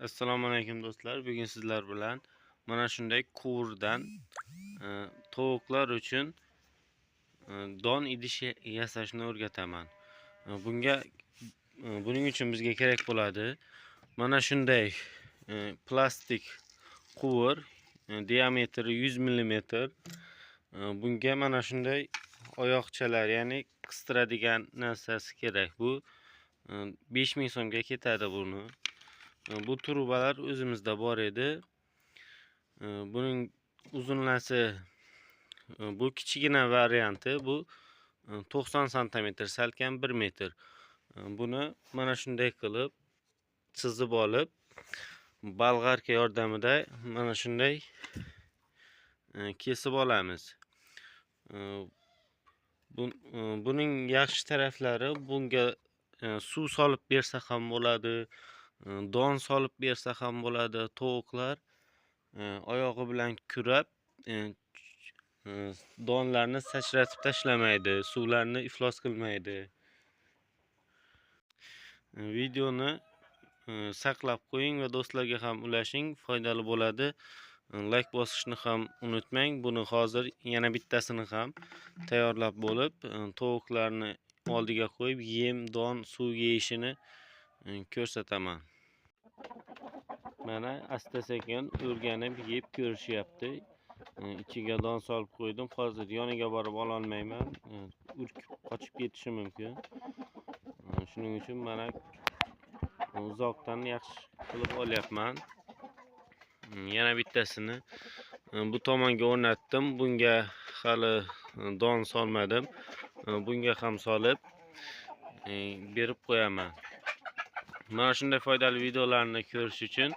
Assalomu alaykum do'stlar. Bugun sizlar bilan mana shunday quvurdan tovuqlar uchun don idish yasashni o'rgataman. Bunga buning uchun bizga kerak bo'ladi mana shunday plastik quvur, diametri 100 mm. Bunga mana shunday oyoqchalar, ya'ni qistiradigan narsasi kerak. Bu 5000 so'mga ketadi buni. Bu trubalar o'zimizda bor edi. Buning uzunlasi bu kichigina varianti, bu 90 sm, salkam 1 metr. Buni mana shunday qilib chizib olib, bolg'arka yordamida mana shunday kesib olamiz. Buning yaxshi taraflari, bunga suv solib bersa ham bo'ladi, don solib bersa ham bo'ladi. Tovuqlar oyog'i bilan kurab donlarni sachratib tashlamaydi, suvlarni iflos qilmaydi. Videoni saqlab qo'ying va do'stlarga ham ulashing, foydali bo'ladi. Like bosishni ham unutmang. Buni hozir yana bittasini ham tayyorlab bo'lib, tovuqlarni oldiga qo'yib, yem, don, suv yeyishini ko'rsataman. Mana asta-sekin o'rganib yeb ko'rishyapti. Ichiga don solib qo'ydim. Hozir yoniga borib ola olmayman. Urkib qochib ketishi mumkin. Shuning uchun mana uzoqdan yaxshi qilib olyapman. Yana bittasini bu tomonga o'rnatdim. Bunga hali don solmadim. Bunga ham solib berib qo'yaman. Mana shunday foydali videolarni ko'rish uchun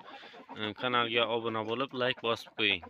kanalga obuna bo'lib, like bosib qo'ying.